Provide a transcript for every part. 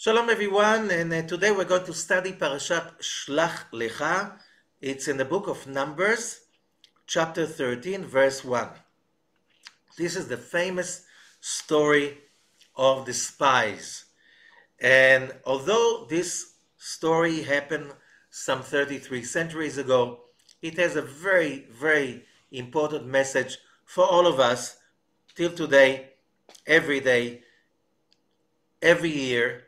Shalom everyone, and today we're going to study Parashat Shelah-Lekha. It's in the book of Numbers, chapter 13, verse 1. This is the famous story of the spies. And although this story happened some 33 centuries ago, it has a very, very important message for all of us till today, every day, every year,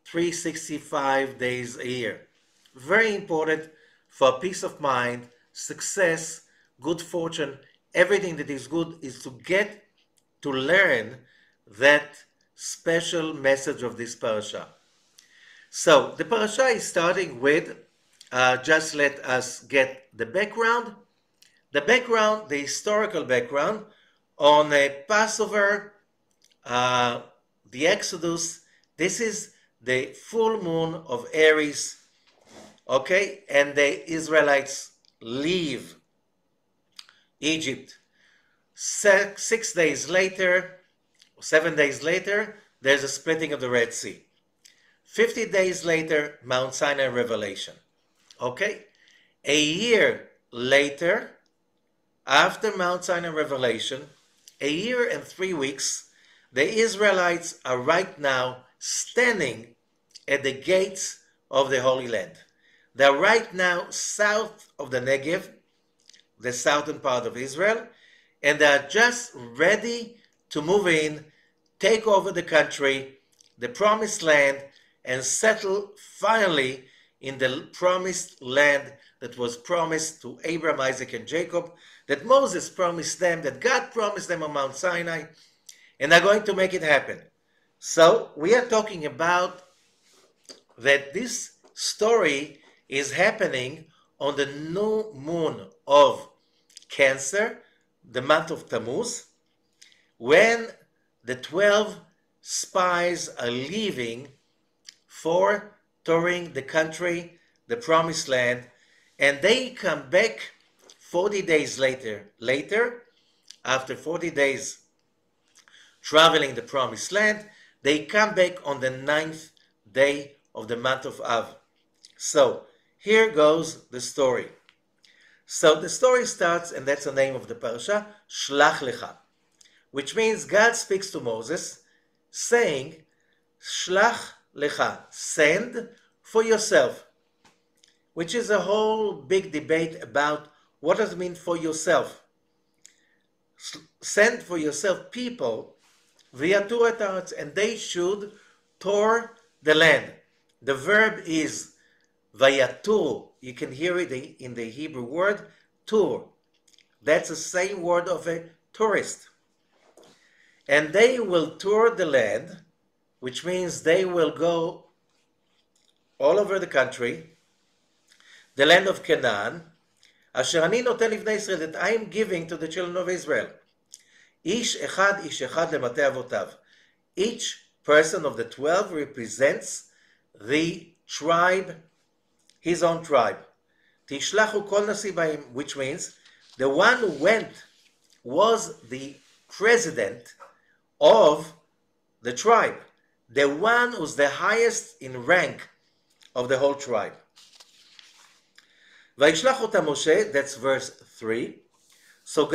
365 days a year. Very important for peace of mind, success, good fortune, everything that is good is to get to learn that special message of this parasha. So the parasha is starting with, just let us get the background. The historical background on a Passover, the Exodus. This is the full moon of Aries, okay, and the Israelites leave Egypt. 6 days later, 7 days later, there's a splitting of the Red Sea. 50 days later, Mount Sinai revelation. Okay, a year later, after Mount Sinai revelation, a year and 3 weeks, the Israelites are right now standing at the gates of the Holy Land. They're right now south of the Negev, the southern part of Israel, and they're just ready to move in, take over the country, the promised land, and settle finally in the promised land that was promised to Abraham, Isaac, and Jacob, that Moses promised them, that God promised them on Mount Sinai, and they're going to make it happen. So we are talking about that this story is happening on the new moon of Cancer, the month of Tammuz, when the 12 spies are leaving for touring the country, the promised land, and they come back 40 days later, after 40 days traveling the promised land, they come back on the 9th day of the month of Av. So here goes the story. So the story starts, and that's the name of the parasha, Shelah-Lekha, which means God speaks to Moses, saying, Shelah-Lekha, send for yourself, which is a whole big debate about what does it mean for yourself. Send for yourself people via Torah, and they should tour the land. The verb is vayatur. You can hear it in the Hebrew word tour. That's the same word of a tourist. And they will tour the land, which means they will go all over the country, the land of Canaan, asher ani noten livnei Israel, that I am giving to the children of Israel. Ish echad lemate avotav. Each person of the 12 represents the tribe, his own tribe. Tishlachu kol nasi b'im, which means the one who went was the president of the tribe, the one who's the highest in rank of the whole tribe. Vayishlach otam Moshe, that's verse 3. So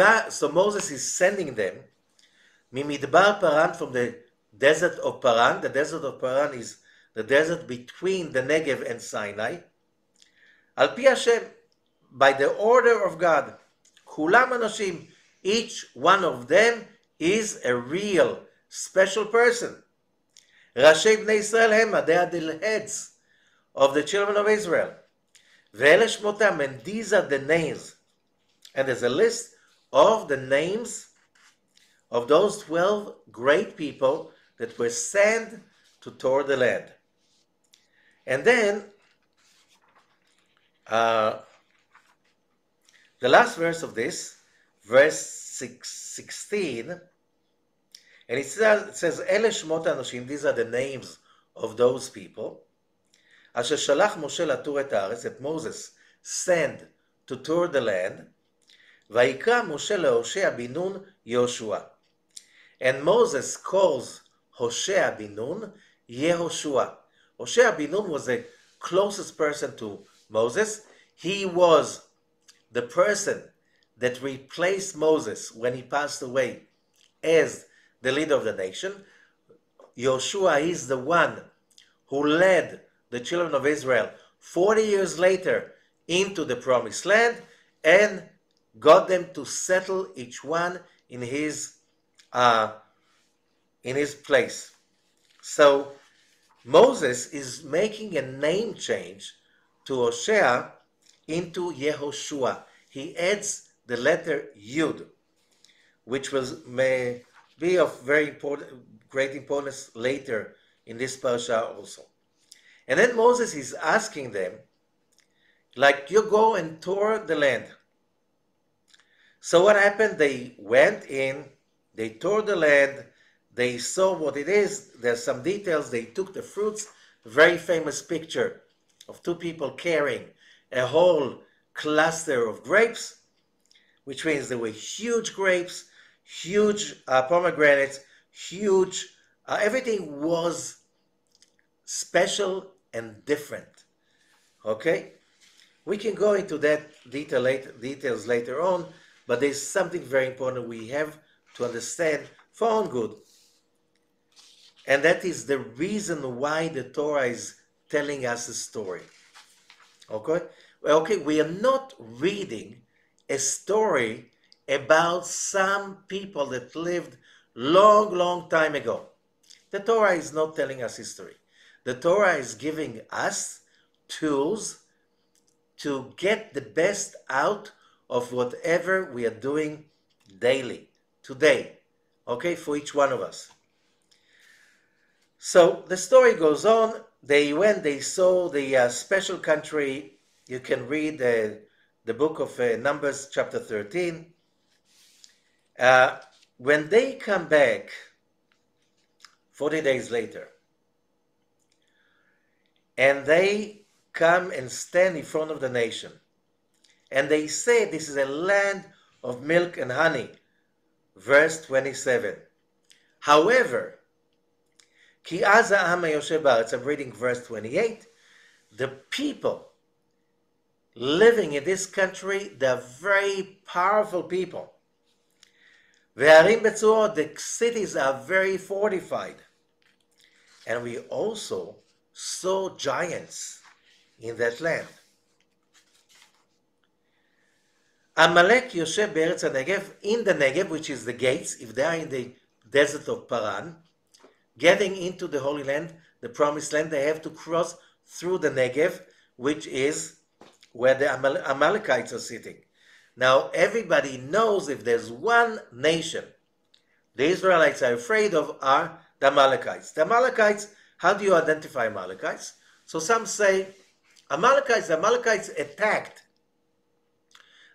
Moses is sending them Mimidbar Paran, from the desert of Paran. The desert of Paran is the desert between the Negev and Sinai. Al pi Hashem, by the order of God. Kulam anashim, each one of them is a real, special person. Rashei bnei Israel hema, they are the heads of the children of Israel. Ve'ele shmotam, and these are the names. And there's a list of the names of those 12 great people that were sent to tour the land. And then, the last verse of this, verse 16, and it says, Ele shmot anoshim, these are the names of those people, asher shalach Moshe latur et haaretz, that Moses sent to tour the land, vayikra Moshe leHoshea bin Nun Yoshua. And Moses calls Hoshea bin Nun Yehoshua, Hoshea bin Nun was the closest person to Moses. He was the person that replaced Moses when he passed away as the leader of the nation. Yoshua is the one who led the children of Israel 40 years later into the promised land and got them to settle each one in his place. So Moses is making a name change to Hoshea into Yehoshua. He adds the letter Yud, which may be of great importance later in this parasha also. And then Moses is asking them, like, you go and tour the land. So what happened? They went in, they toured the land, they saw what it is. There's some details. They took the fruits. Very famous picture of two people carrying a whole cluster of grapes, which means there were huge grapes, huge pomegranates, huge, everything was special and different. Okay? We can go into that details later on, but there's something very important we have to understand for our own good. And that is the reason why the Torah is telling us a story. Okay? Okay, we are not reading a story about some people that lived long time ago. The Torah is not telling us history. The Torah is giving us tools to get the best out of whatever we are doing daily, today, okay, for each one of us. So the story goes on. They went, they saw the special country. You can read the book of Numbers, chapter 13. When they come back 40 days later, and they come and stand in front of the nation, and they say this is a land of milk and honey, verse 27. However, Ki az ha'am hayoshev ba'aretz, I'm reading verse 28, the people living in this country, they're very powerful people. Ve'arim betzuot, the cities are very fortified. And we also saw giants in that land. Amalek yoshev be'eretz HaNegev, in the Negev, which is the gates, if they are in the desert of Paran, getting into the Holy Land, the Promised Land, they have to cross through the Negev, which is where the Amalekites are sitting. Now, everybody knows if there's one nation the Israelites are afraid of are the Amalekites. The Amalekites, how do you identify Amalekites? So some say the Amalekites attacked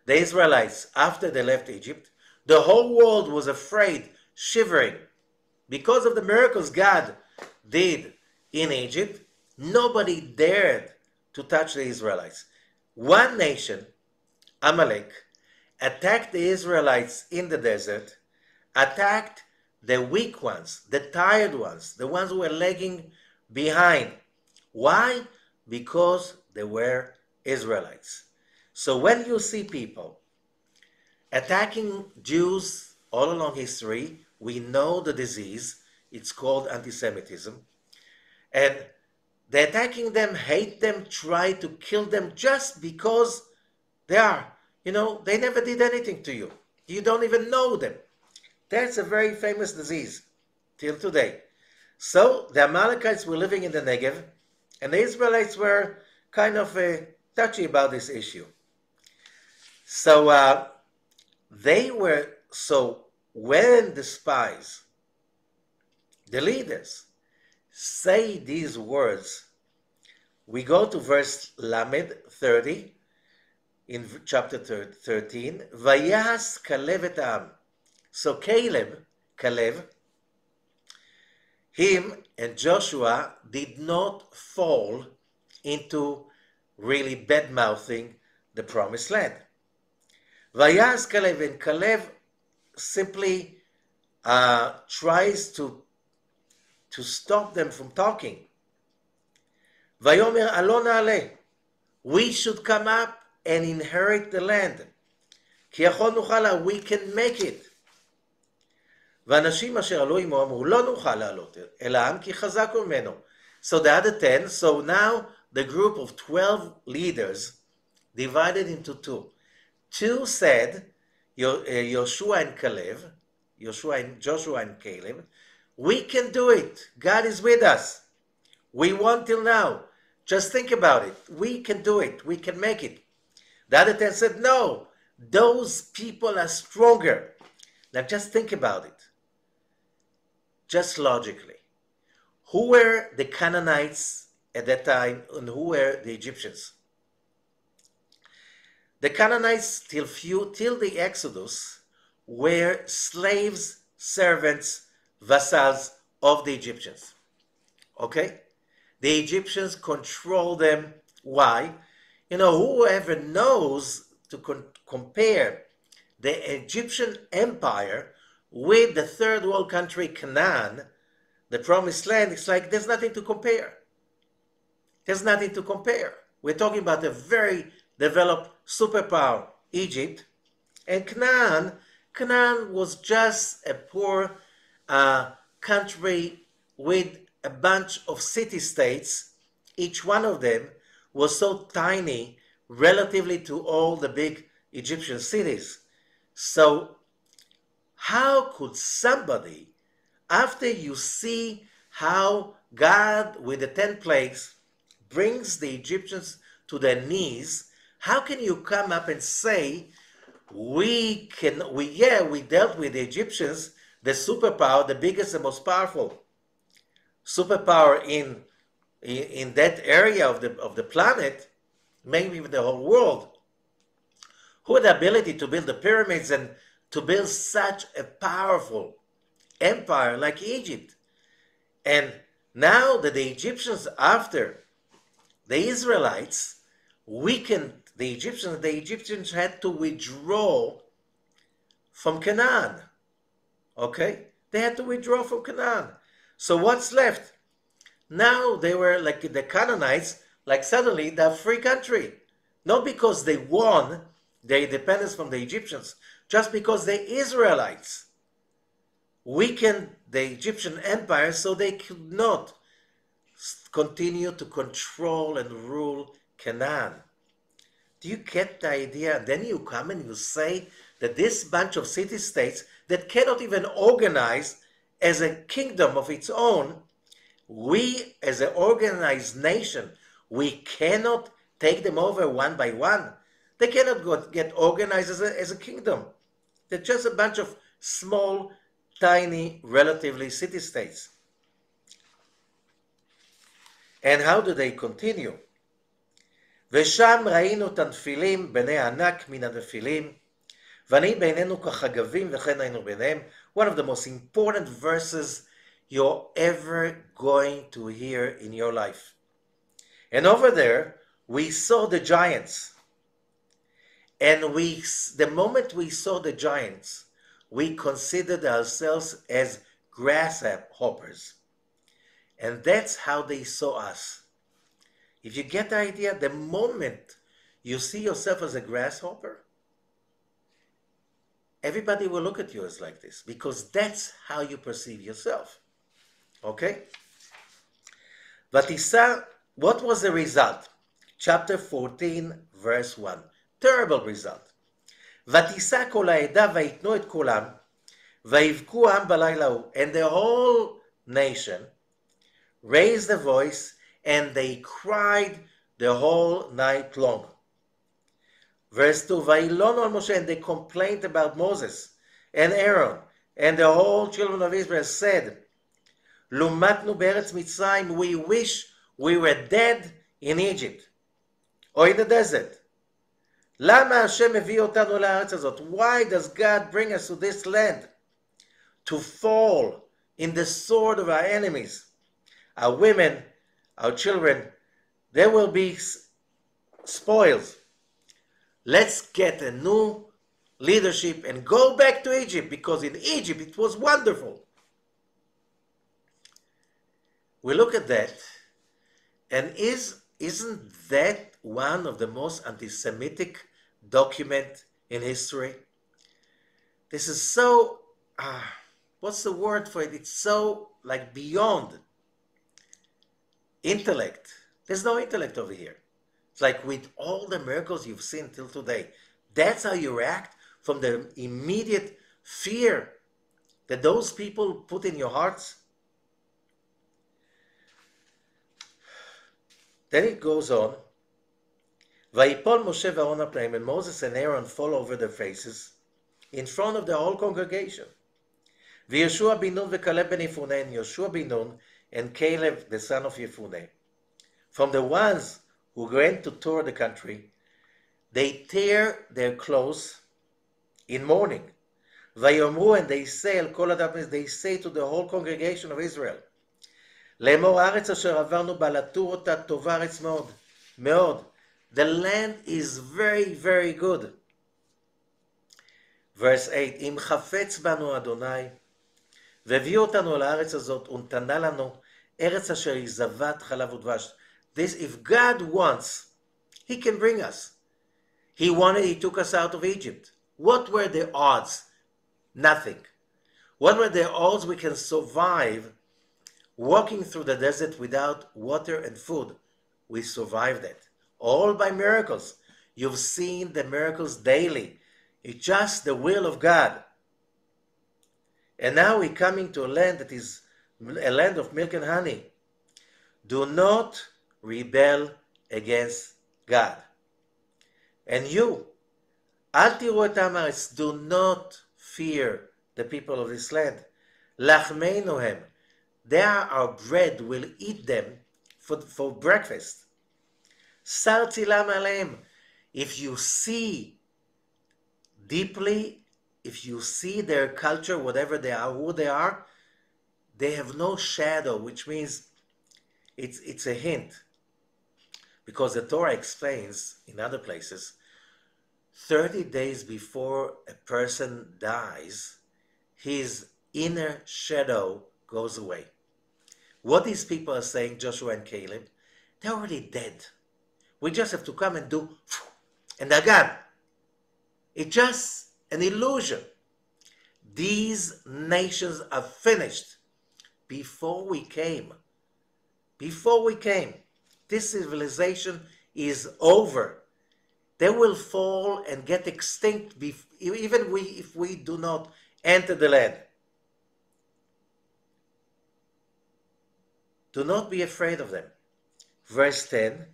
the Israelites after they left Egypt. The whole world was afraid, shivering. Because of the miracles God did in Egypt, nobody dared to touch the Israelites. One nation, Amalek, attacked the Israelites in the desert, attacked the weak ones, the tired ones, the ones who were lagging behind. Why? Because they were Israelites. So when you see people attacking Jews all along history, we know the disease. It's called anti-Semitism. And they're attacking them, hate them, try to kill them just because they are. They never did anything to you. You don't even know them. That's a very famous disease till today. So the Amalekites were living in the Negev, and the Israelites were kind of touchy about this issue. So when the spies, the leaders, say these words, we go to verse Lamed 30 in chapter 13. Vayas Kalev et ha'am. So Caleb, him and Joshua did not fall into really bad-mouthing the promised land. Vayas Kalev, and Caleb simply tries to stop them from talking. Vayomer alon na'aleh. We should come up and inherit the land. כי יכול נוכל, we can make it. ואנשים אשר עלו עמו אמרו, לא נוכל לעלות, אלא העם כי חזק הוא ממנו. So the other 10, so now the group of 12 leaders divided into two. Two said, Joshua and Caleb, we can do it. God is with us. We won till now. Just think about it. We can do it. We can make it. The other 10 said, no, those people are stronger. Now just think about it. Just logically. Who were the Canaanites at that time and who were the Egyptians? The Canaanites till the Exodus were slaves, servants, vassals of the Egyptians. Okay? The Egyptians control them. Why? You know, whoever knows to compare the Egyptian empire with the third world country Canaan, the promised land, it's like there's nothing to compare. There's nothing to compare. We're talking about a very developed superpower, Egypt, and Canaan was just a poor country with a bunch of city-states. Each one of them was so tiny relatively to all the big Egyptian cities. So how could somebody, after you see how God with the 10 plagues brings the Egyptians to their knees, how can you come up and say, we dealt with the Egyptians, the superpower, the biggest and most powerful superpower in that area of the planet, maybe even the whole world, who had the ability to build the pyramids and to build such a powerful empire like Egypt. And now that the Egyptians, after the Israelites weakened the Egyptians had to withdraw from Canaan. Okay? They had to withdraw from Canaan. So what's left? Now they were like the Canaanites, like suddenly they're a free country. Not because they won their independence from the Egyptians, just because the Israelites weakened the Egyptian empire so they could not continue to control and rule Canaan. Do you get the idea? And then you come and you say that this bunch of city-states that cannot even organize as a kingdom of its own, we as an organized nation, we cannot take them over one by one. They cannot get organized as a kingdom. They're just a bunch of small, tiny, relatively city-states. And how do they continue? ושם ראינו את הנפילים, בני ענק מן הנפילים, ואני בינינו כחגבים וכן היינו ביניהם. One of the most important verses you're ever going to hear in your life. And over there, we saw the giants. And the moment we saw the giants, we considered ourselves as grasshoppers. And that's how they saw us. If you get the idea, the moment you see yourself as a grasshopper, everybody will look at you as like this, because that's how you perceive yourself. Okay? Vatisa, what was the result? Chapter 14, verse 1. Terrible result. ותישא כל העדה ויתנו את כולם, ויבכו העם בלילה ההוא. And the whole nation raised a voice, and they cried the whole night long. Verse 2, וילונו על משה, and they complained about Moses and Aaron, and the whole children of Israel said, לומתנו בארץ מצרים, we wish we were dead in Egypt, or in the desert. למה השם מביא אותנו לארץ הזאת? Why does God bring us to this land? To fall in the sword of our enemies. Our women, our children, there will be spoils. Let's get a new leadership and go back to Egypt, because in Egypt it was wonderful. We look at that And isn't that one of the most anti-Semitic documents in history? This is so, what's the word for it? It's so like beyond intellect. There's no intellect over here. It's like with all the miracles you've seen till today, that's how you react from the immediate fear that those people put in your hearts. Then it goes on, Vayipol Moshe v'Aaron al pneim, and Moses and Aaron fall over their faces in front of the whole congregation. V'Yeshua bin Nun v'Kaleb ben Yefuneh, and Yoshua bin Nun and Caleb the son of Yefuneh, from the ones who went to tour the country, they tear their clothes in mourning. Vayomru, and they say, El kol adam, they say to the whole congregation of Israel, לאמור הארץ אשר עברנו בה לתור אותה טובה ארץ מאוד, מאוד. The land is very, very good. Verse 8, אם חפץ בנו אדוני, והביא אותנו לארץ הזאת, ונתנה לנו ארץ אשר היא זבת חלב ודבש. This, if God wants, He can bring us. He wanted, He took us out of Egypt. What were the odds? Nothing. What were the odds we can survive walking through the desert without water and food? We survived it. All by miracles. You've seen the miracles daily. It's just the will of God. And now we're coming to a land that is a land of milk and honey. Do not rebel against God. And you, אל תראו את עם הארץ, do not fear the people of this land. לחמנו הם, they are our bread, we'll eat them for breakfast. שר צילם עליהם, if you see deeply, if you see their culture, whatever they are, who they are, they have no shadow, which means it's a hint. Because the Torah explains in other places, 30 days before a person dies, his inner shadow goes away. What these people are saying, Joshua and Caleb, they're already dead. We just have to come and do, and they're gone. It's just an illusion. These nations are finished before we came. Before we came. This civilization is over. They will fall and get extinct even if we do not enter the land. Do not be afraid of them. Verse 10,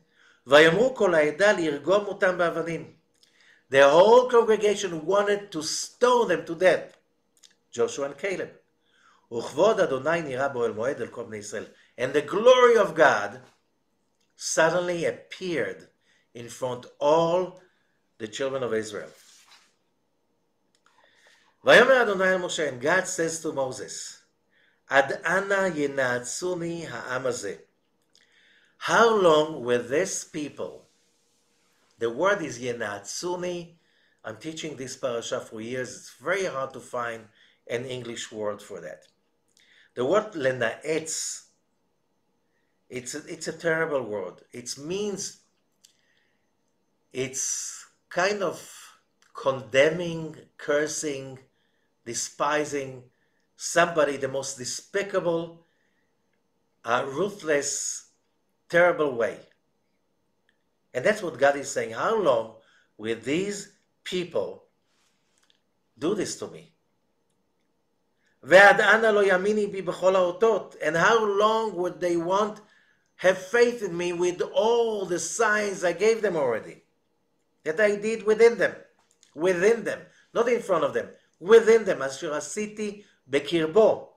ויאמרו כל העדה לרגום אותם באבנים. The whole congregation wanted to stone them to death. Joshua and Caleb. וכבוד אדוני נראה באוהל מועד אל כל בני ישראל. And the glory of God suddenly appeared in front of all the children of Israel. ויאמר אדוני אל משה, and God says to Moses, עד אנה ינעצוני העם הזה? How long will this people, the word is yenatsuni, I'm teaching this parasha for years, it's very hard to find an English word for that. The word lenaetz, it's a terrible word. It means, it's kind of condemning, cursing, despising somebody, the most despicable, ruthless, terrible way. And that's what God is saying. How long will these people do this to me? ועד אנה לא יאמיני בי בכל האותות. And how long would they have faith in me with all the signs I gave them already? That I did within them. Within them. Not in front of them. Within them. אשר עשיתי בקרבו.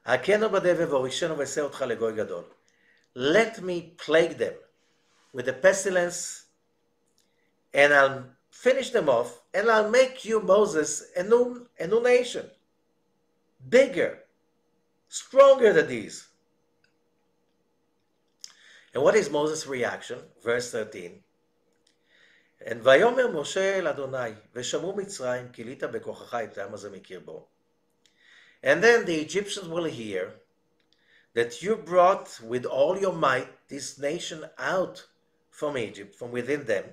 הכנו בדבב והורישנו ועשה אותך לגוי גדול. Let me plague them with the pestilence, and I'll finish them off, and I'll make you, Moses, a new nation. Bigger, stronger than these. And what is Moses' reaction? Verse 13. And ויאמר משה אל אדוני, ושמעו מצרים, כי לית בכוחך את העם הזה מקרבו. And then the Egyptians will hear that you brought with all your might this nation out from Egypt, from within them.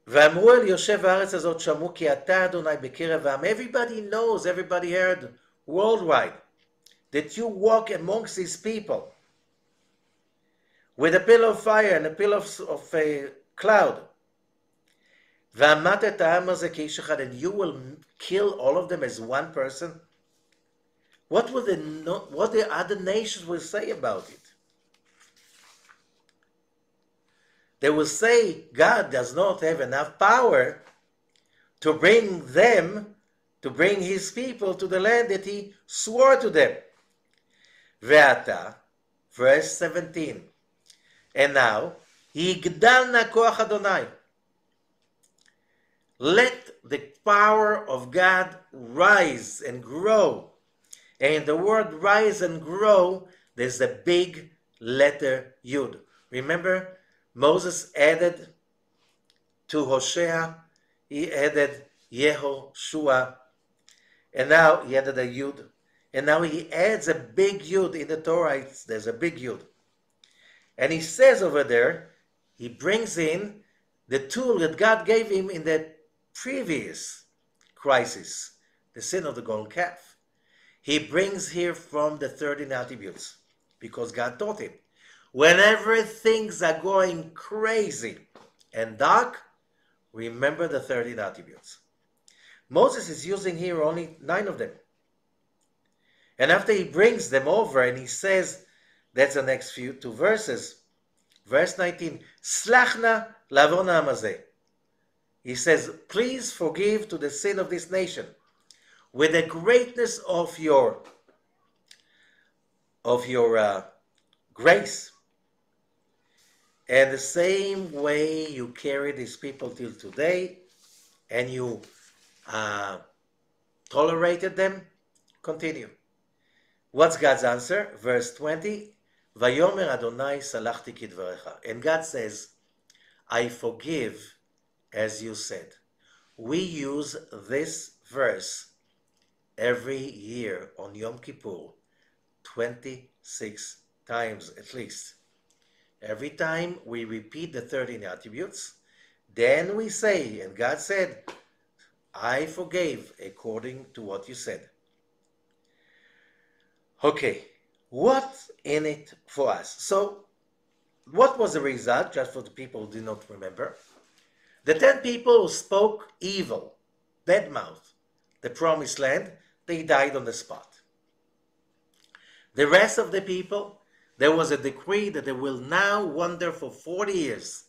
ואמרו אל יושב הארץ הזאת שמעו כי אתה אדוני בקרב העם. Everybody knows, everybody heard worldwide that you walk amongst these people with a pillar of fire and a pillar of a cloud. ועמדת את העם הזה כאיש אחד, and you will kill all of them as one person. What the other nations will say about it? They will say God does not have enough power to bring his people to the land that he swore to them. Ve'ata, verse 17. And now, Yigdalna koach Adonai. Let the power of God rise and grow. And in the word rise and grow, there's a big letter Yud. Remember, Moses added to Hosea, he added Yehoshua, and now he added a Yud. And now he adds a big Yud in the Torah. There's a big Yud. And he says over there, he brings in the tool that God gave him in the previous crisis, the sin of the golden calf. He brings here from the 13 attributes, because God taught him. Whenever things are going crazy and dark, remember the 13 attributes. Moses is using here only 9 of them. And after he brings them over and he says, that's the next two verses, verse 19, Slachna lavon ha'am hazeh. He says, please forgive to the sin of this nation with the greatness of your grace. And the same way you carry these people till today, and you tolerated them, continue. What's God's answer? Verse 20, Vayomer Adonai salachti kidvarecha. And God says, I forgive as you said. We use this verse every year on Yom Kippur, 26 times at least. Every time we repeat the 13 attributes, then we say, and God said, I forgave according to what you said. Okay, what's in it for us? So, what was the result, just for the people who did not remember? The 10 people who spoke evil, bad mouth, the promised land, they died on the spot. The rest of the people, there was a decree that they will now wander for 40 years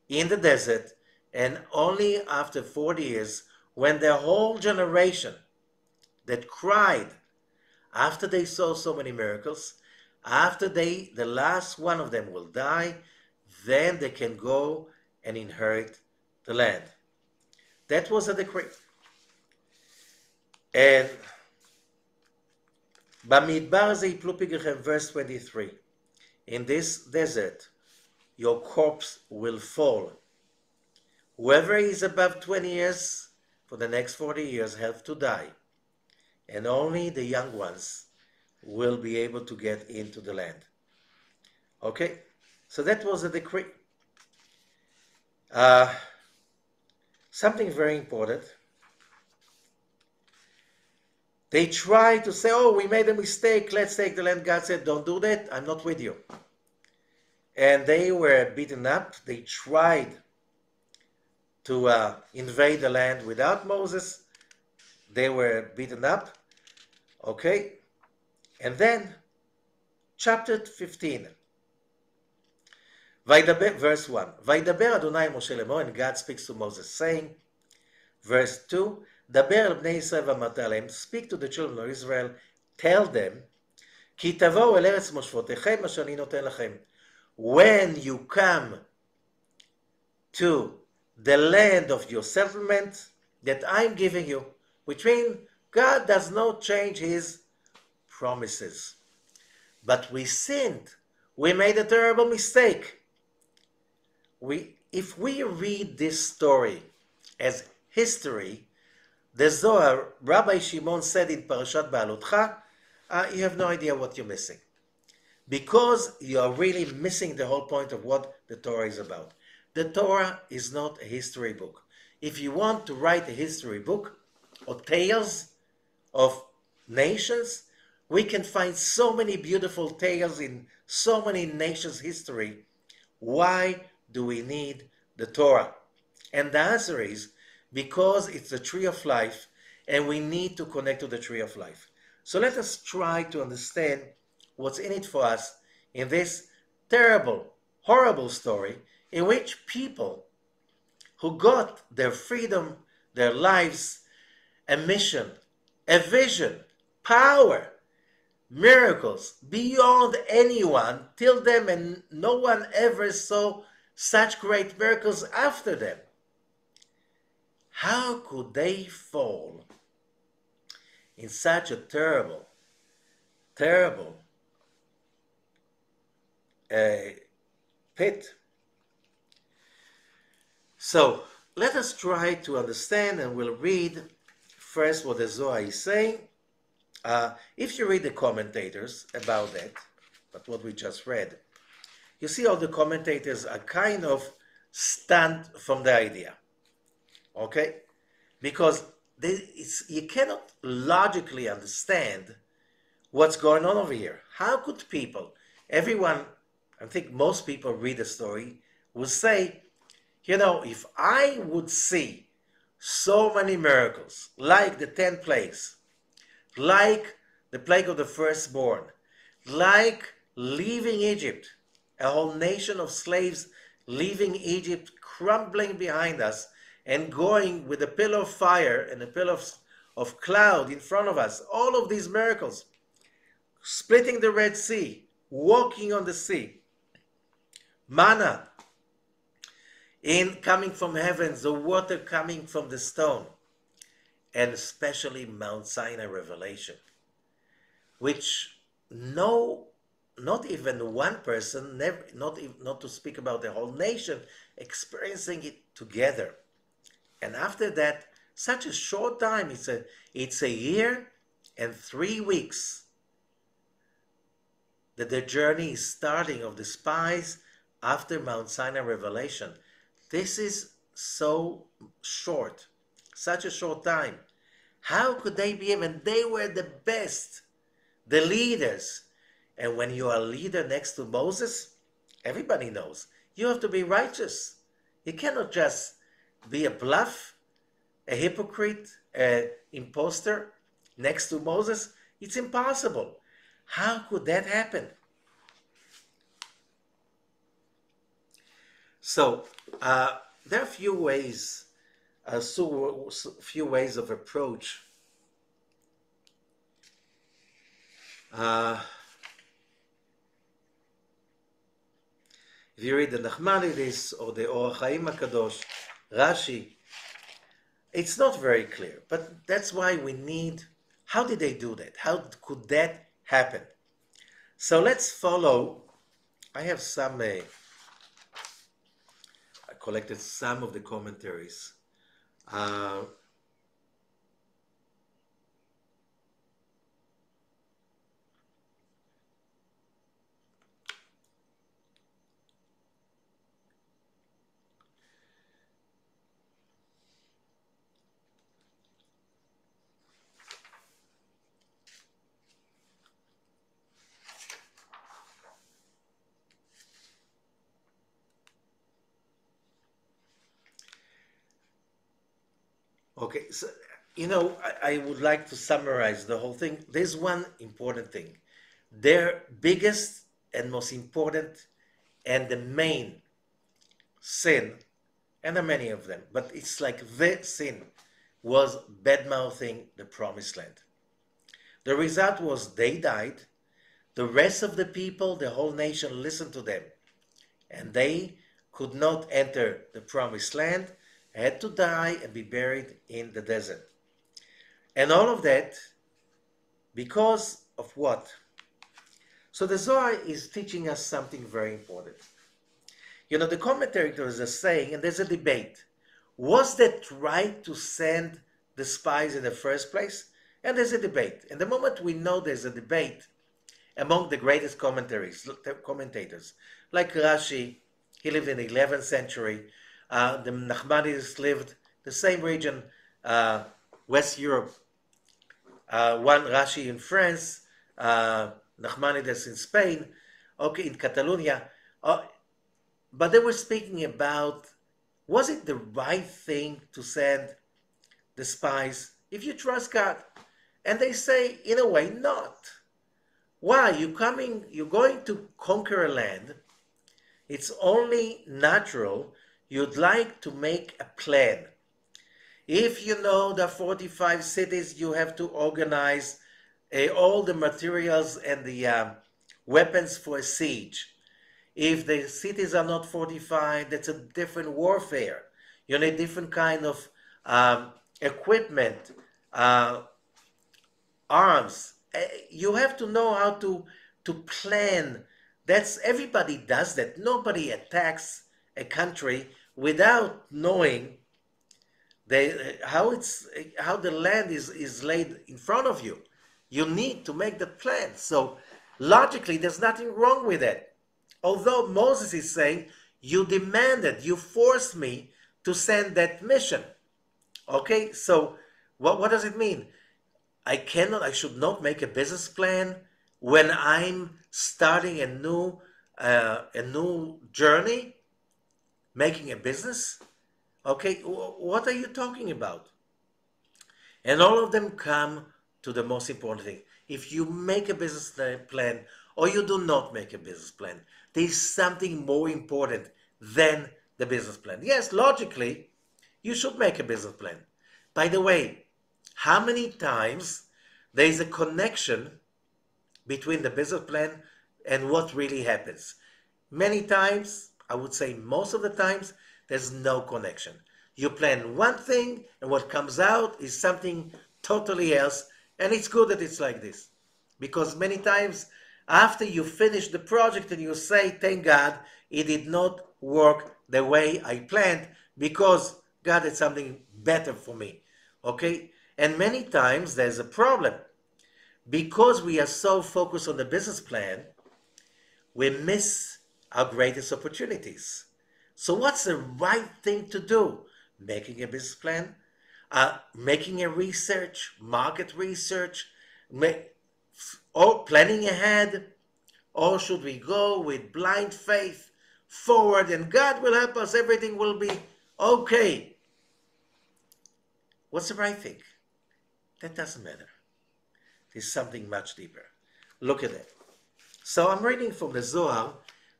in the desert, and only after 40 years, when the whole generation that cried after they saw so many miracles, after the last one of them will die, then they can go and inherit the land. That was a decree. And במדבר הזה יפלו פגריכם, verse 23. In this desert, your corpse will fall. Whoever is above 20 years, for the next 40 years, have to die. And only the young ones will be able to get into the land. Okay? So that was a decree. Something very important. They tried to say, oh, we made a mistake, let's take the land. God said, don't do that, I'm not with you. And they were beaten up. They tried to invade the land without Moses. They were beaten up. Okay? And then, chapter 15. Verse 1. Vaydaber Adonai Moshe Lemor, and God speaks to Moses, saying, verse 2, Daber al bnei Yisrael v'amata aleim, speak to the children of Israel, tell them, Ki tavou el eretz moshvotechem asher ani noten lachem. When you come to the land of your settlement that I'm giving you, which means God does not change his promises. But we sinned. We made a terrible mistake. If we read this story as history, the Zohar, Rabbi Shimon said in Parashat Ba'alotcha, you have no idea what you're missing. Because you are really missing the whole point of what the Torah is about. The Torah is not a history book. If you want to write a history book or tales of nations, we can find so many beautiful tales in so many nations' history. Why do we need the Torah? And the answer is because it's the tree of life and we need to connect to the tree of life. So let us try to understand what's in it for us in this terrible, horrible story in which people who got their freedom, their lives, a mission, a vision, power, miracles beyond anyone till them, and no one ever saw such great miracles after them. How could they fall in such a terrible, terrible pit? So let us try to understand, and we'll read first what the Zohar is saying. If you read the commentators about that, but what we just read, you see all the commentators are kind of stunned from the idea. Okay? Because you cannot logically understand what's going on over here. How could people, everyone, I think most people read the story, will say, you know, if I would see so many miracles, like the 10 plagues, like the plague of the firstborn, like leaving Egypt, a whole nation of slaves leaving Egypt, crumbling behind us, and going with a pillar of fire and a pillar of cloud in front of us, all of these miracles, splitting the Red Sea, walking on the sea, manna coming from heavens, the water coming from the stone, and especially Mount Sinai revelation, which not even one person, not to speak about the whole nation, experiencing it together. And after that, such a short time, it's a year and 3 weeks that the journey is starting of the spies after Mount Sinai revelation. This is so short, such a short time. How could they be even? They were the best, the leaders. And when you are a leader next to Moses, everybody knows you have to be righteous. You cannot just be a bluff, a hypocrite, an imposter next to Moses. It's impossible. How could that happen? So there are a few ways, few ways of approach. If you read the Nachmanides or the Orach Chaim HaKadosh, Rashi, it's not very clear. But that's why we need, how did they do that? How could that happen? So let's follow. I have some, I collected some of the commentaries. Okay, so, you know, I would like to summarize the whole thing. There's one important thing. Their biggest and most important and the main sin, and there are many of them, but it's like the sin, was bad-mouthing the promised land. The result was they died. The rest of the people, the whole nation, listened to them. And they could not enter the promised land, had to die and be buried in the desert. And all of that because of what? So the Zohar is teaching us something very important. You know, the commentators are saying, and there's a debate, was that right to send the spies in the first place? and there's a debate. And the moment we know there's a debate among the greatest commentators, like Rashi, he lived in the 11th century. The Nachmanides lived the same region, West Europe. One Rashi in France, Nachmanides in Spain, okay, in Catalonia. But they were speaking about, was it the right thing to send the spies if you trust God? And they say, in a way, not. Why? You're going to conquer a land. It's only natural you'd like to make a plan. If you know the 45 cities, you have to organize all the materials and the weapons for a siege. If the cities are not fortified, that's a different warfare. You need different kind of equipment, arms. You have to know how to plan. Everybody does that. Nobody attacks a country without knowing how the land is laid in front of you. You need to make that plan. So logically, there's nothing wrong with it. Although Moses is saying, you demanded, you forced me to send that mission. Okay, so what does it mean? I should not make a business plan when I'm starting a new journey, making a business? Okay, what are you talking about? And all of them come to the most important thing. If you make a business plan or you do not make a business plan, there's something more important than the business plan. Yes, logically, you should make a business plan. By the way, how many times there is a connection between the business plan and what really happens? Many times, I would say most of the times, there's no connection. You plan one thing and what comes out is something totally else, and it's good that it's like this. Because many times after you finish the project and you say, thank God, it did not work the way I planned because God had something better for me. Okay? And many times there's a problem. Because we are so focused on the business plan, we miss our greatest opportunities. So what's the right thing to do? Making a business plan, making a research, market research, or planning ahead, or should we go with blind faith forward and God will help us, everything will be okay? What's the right thing? That doesn't matter. There's something much deeper. Look at it. So I'm reading from the Zohar,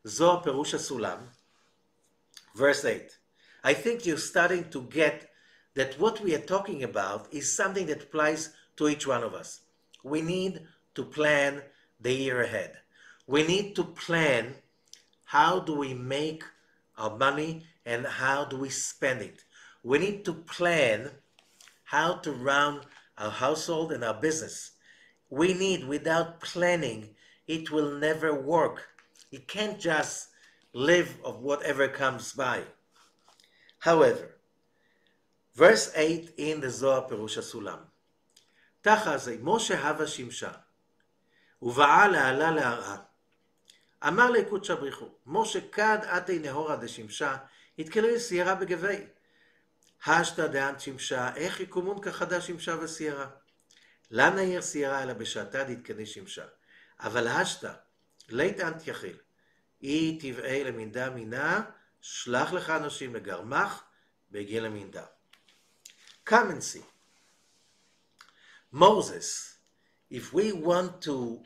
Zohar Perusha Sulam, verse 8. I think you're starting to get that what we are talking about is something that applies to each one of us. We need to plan the year ahead. We need to plan how do we make our money and how do we spend it. We need to plan how to run our household and our business. Without planning, it will never work. You can't just live of whatever comes by. However, verse 8 in the Zohar Perusha Sulam, תחזי, משה הווה שמשה, ובאה לעלה להרעה. אמר לקודשא בריחו, משה כד עתי נהורה דשמשה, התקלו סיירה בגבי. השתא דאן שמשה, איך יקומון כחדה שמשה וסיירה. לא נעיר סיירה אלא בשעתה דתקני שמשה. אבל השתא, לית אנט יחיל. אי תבעה למינדה מינה, שלח לך אנשים לגרמך, והגיע למינדה. Come and see. Moses, if we want to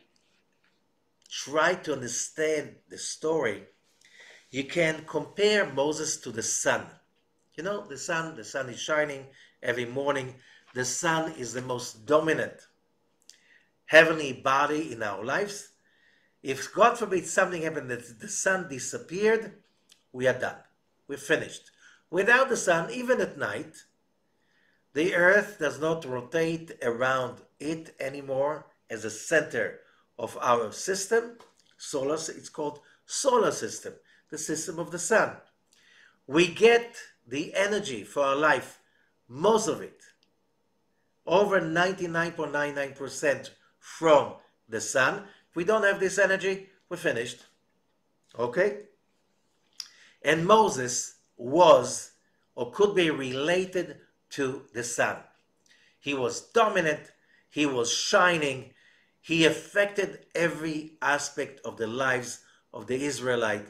try to understand the story, you can compare Moses to the sun. You know, the sun is shining every morning. The sun is the most dominant heavenly body in our lives. If God forbid something happened that the sun disappeared, we are done. We're finished. Without the sun, even at night, the earth does not rotate around it anymore as a center of our system. It's called solar system, the system of the sun. We get the energy for our life, most of it, over 99.99% from the sun. If we don't have this energy, we're finished. Okay? And Moses was or could be related to the sun. He was dominant, he was shining, he affected every aspect of the lives of the Israelite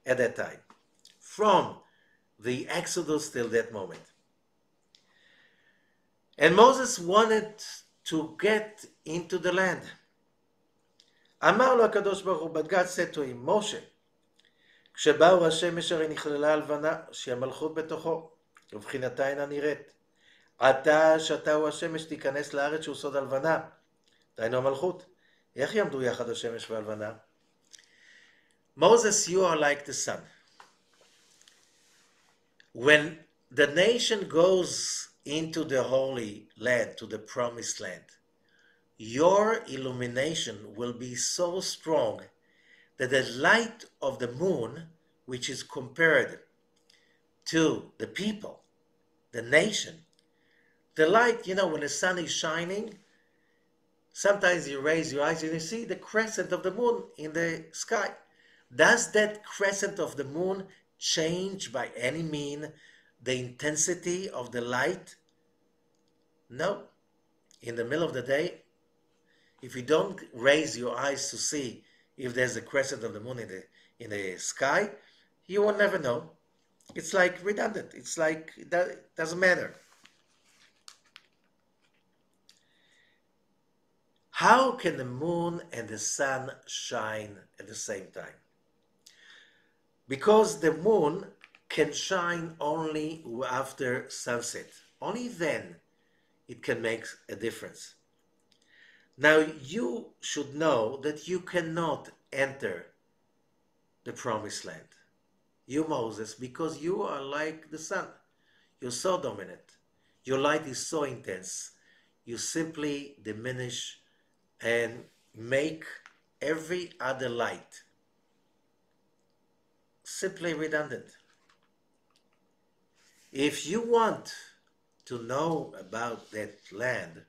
at that time, from the Exodus till that moment. And Moses wanted to get into the land. אמר לו הקדוש ברוך הוא, but God said to him, Moshe, כשבאו השמש הרי נכללה הלבנה, שהיא המלכות בתוכו, ובחינתה אינה נראית. אתה שאתה הוא השמש תיכנס לארץ שהוא סוד הלבנה, דהיינו המלכות. איך יעמדו יחד השמש והלבנה? Moses, you are like the sun. When the nation goes into the Holy Land, to the Promised Land, your illumination will be so strong that the light of the moon, which is compared to the people, the nation, the light, when the sun is shining, sometimes you raise your eyes and you see the crescent of the moon in the sky. Does that crescent of the moon change by any mean the intensity of the light? No. In the middle of the day, if you don't raise your eyes to see if there's a crescent of the moon in the sky, you will never know. It's like redundant. It's like it doesn't matter. How can the moon and the sun shine at the same time? Because the moon can shine only after sunset. Only then it can make a difference. Now you should know that you cannot enter the Promised Land. You, Moses, because you are like the sun. You're so dominant. Your light is so intense. You simply diminish and make every other light simply redundant. If you want to know about that land,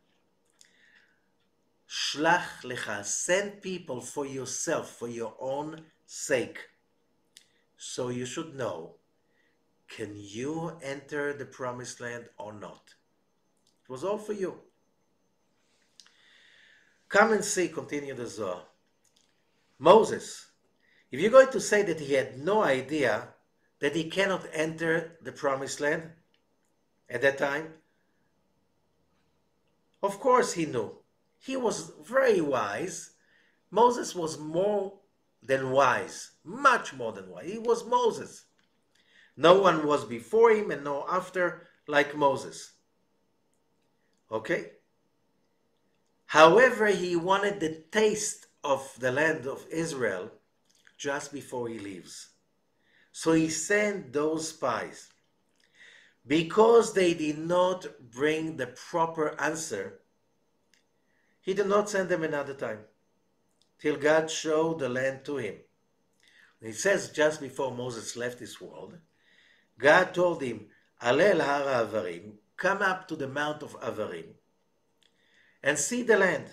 Shelah-Lekha, send people for yourself, for your own sake. So you should know, can you enter the Promised Land or not? It was all for you. Come and see, continue the Zohar. Moses, if you're going to say that he had no idea that he cannot enter the Promised Land at that time, of course he knew. He was very wise. Moses was more than wise, much more than wise. He was Moses. No one was before him and no after like Moses. Okay? However, he wanted the taste of the land of Israel just before he leaves. So he sent those spies. Because they did not bring the proper answer, he did not send them another time, till God showed the land to him. And it says just before Moses left this world, God told him, Alel har Avarim, come up to the Mount of Avarim, and see the land.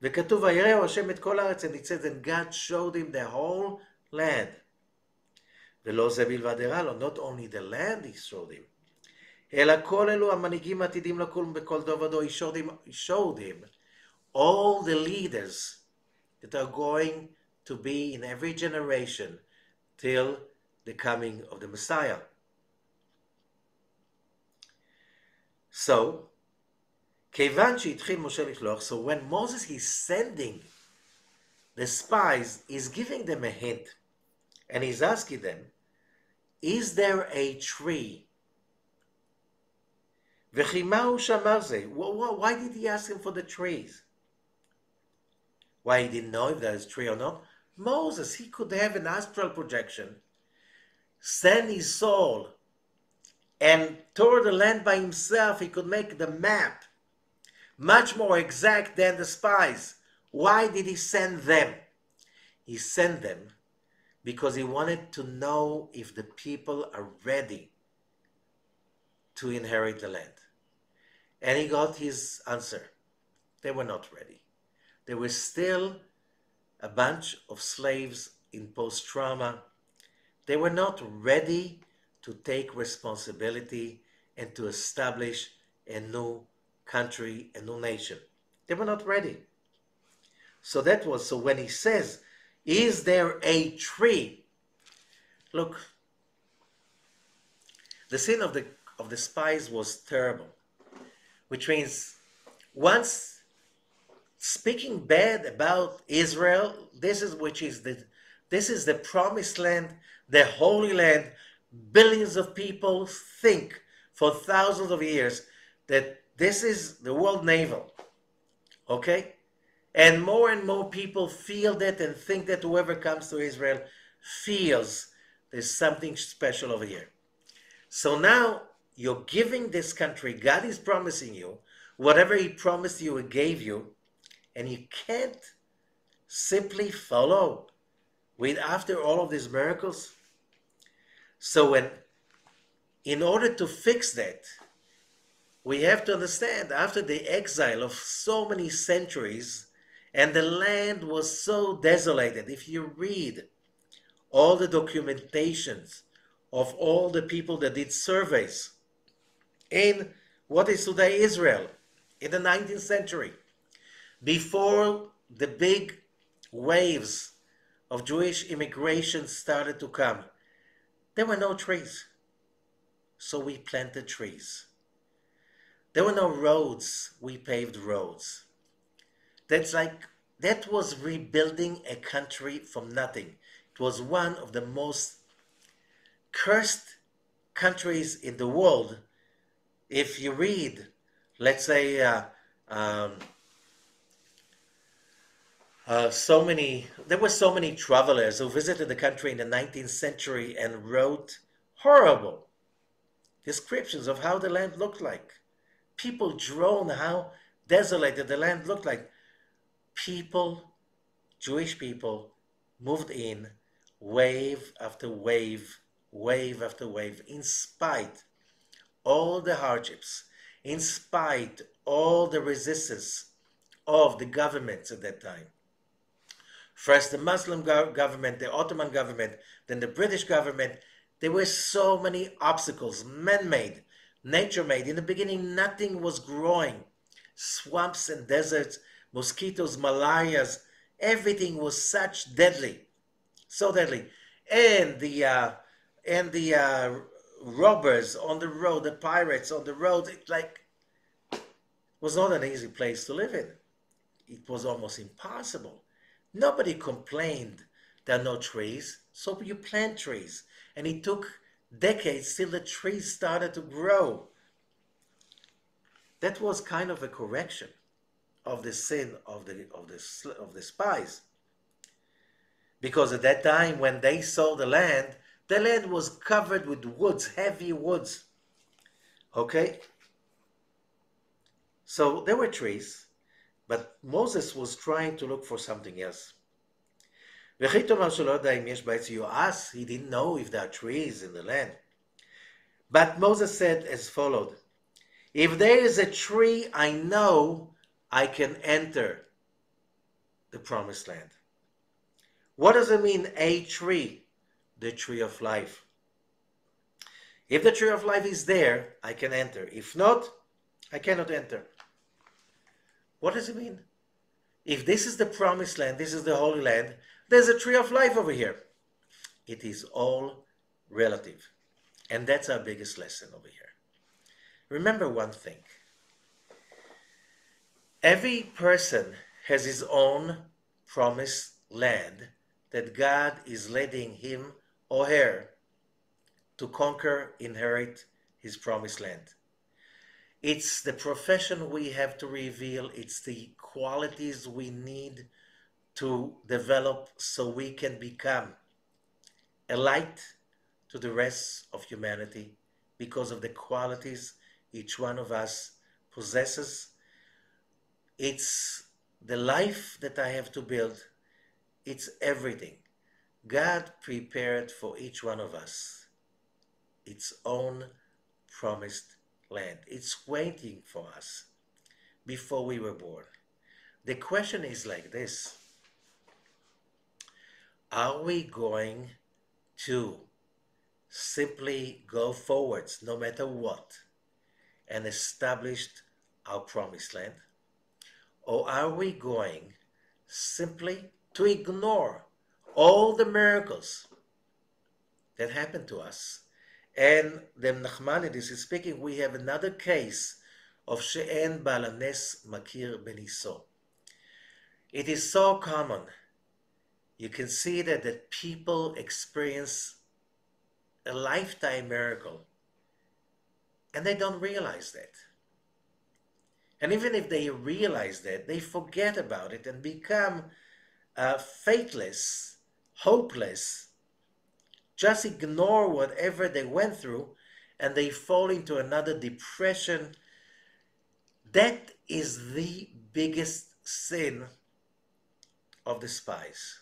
וכתוב, ויראו השם את כל הארץ, and it says, and God showed him the whole land. ולא זה בלבד הראה לו, not only the land he showed him, אלא כל אלו המנהיגים עתידים לקום בכל דור ודור, he showed him all the leaders that are going to be in every generation till the coming of the Messiah. So, כיוון שהתחיל משה לשלוח, so when Moses is sending the spies, he's giving them a hint, and he's asking them, is there a tree? וכי מהו שמר זה? Why did he ask him for the trees? Why he didn't know if there is a tree or not? Moses, he could have an astral projection, send his soul, and tour the land by himself. He could make the map much more exact than the spies. Why did he send them? He sent them because he wanted to know if the people are ready to inherit the land. And he got his answer. They were not ready. They were still a bunch of slaves in post-trauma. They were not ready to take responsibility and to establish a new country, a new nation. They were not ready. So when he says, is there a tree? Look, the sin of the spies was terrible, which means once speaking bad about Israel, this is the promised land, the holy land. Billions of people think for thousands of years that this is the world navel. Okay? And more people feel that and think that whoever comes to Israel feels there's something special over here. So now you're giving this country, God is promising you, whatever he promised you, he gave you, and you can't simply follow with after all of these miracles. So in order to fix that, we have to understand after the exile of so many centuries, and the land was so desolated. If you read all the documentations of all the people that did surveys in what is today Israel in the 19th century, before the big waves of Jewish immigration started to come, there were no trees. So we planted trees. There were no roads. We paved roads. That was rebuilding a country from nothing. It was one of the most cursed countries in the world. If you read, let's say, there were so many travelers who visited the country in the 19th century and wrote horrible descriptions of how the land looked like. People drone how desolated the land looked like. Jewish people, moved in wave after wave, wave after wave, in spite all the hardships, in spite all the resistance of the governments at that time. First the Muslim government, the Ottoman government, then the British government. There were so many obstacles, man-made, nature-made. In the beginning, nothing was growing. Swamps and deserts, mosquitoes, malarias, everything was so deadly. And the robbers on the road, the pirates on the road, was not an easy place to live in. It was almost impossible. Nobody complained there are no trees, so you plant trees. And it took decades till the trees started to grow. That was kind of a correction of the sin of the spies. Because at that time, when they saw the land was covered with woods, heavy woods. Okay? So there were trees, but Moses was trying to look for something else. You ask, he didn't know if there are trees in the land. But Moses said as followed, if there is a tree, I know I can enter the promised land. What does it mean, a tree? The tree of life. If the tree of life is there, I can enter. If not, I cannot enter. What does it mean? If this is the promised land, this is the holy land, there's a tree of life over here. It is all relative. And that's our biggest lesson over here. Remember one thing. Every person has his own promised land that God is leading him or her to conquer, inherit his promised land. It's the profession we have to reveal. It's the qualities we need to develop so we can become a light to the rest of humanity because of the qualities each one of us possesses. It's the life that I have to build. It's everything. God prepared for each one of us its own promised land. It's waiting for us before we were born. The question is like this: are we going to simply go forwards no matter what and establish our promised land? Or are we going simply to ignore all the miracles that happened to us? And the Nachmanides is speaking, we have another case of She'en Balanes Makir Beniso. It is so common. You can see that people experience a lifetime miracle and they don't realize that. And even if they realize that, they forget about it and become faithless, hopeless, just ignore whatever they went through, and they fall into another depression. That is the biggest sin of the spies.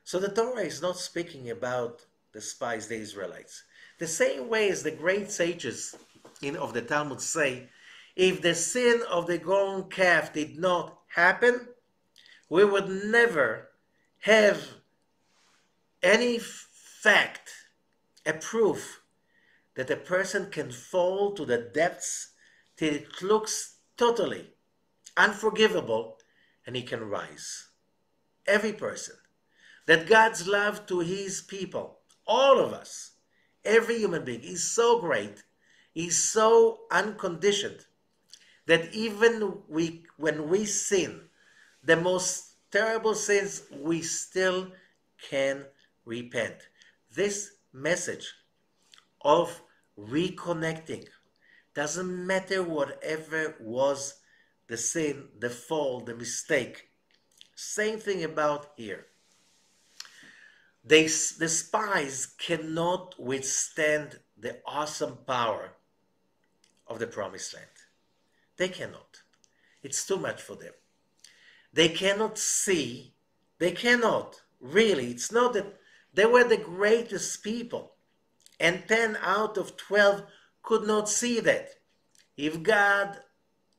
So the Torah is not speaking about the spies, the Israelites. The same way as the great sages of the Talmud say, if the sin of the golden calf did not happen, we would never have any fact, a proof that a person can fall to the depths till it looks totally unforgivable and he can rise. Every person. That God's love to his people, all of us, every human being, is so great, is so unconditioned, that even when we sin, the most terrible sins, we still can repent. This message of reconnecting doesn't matter whatever was the sin, the fall, the mistake. Same thing about here. The spies cannot withstand the awesome power of the promised land. They cannot. It's too much for them. They cannot see. They cannot. Really, it's not that they were the greatest people. And 10 out of 12 could not see that. If God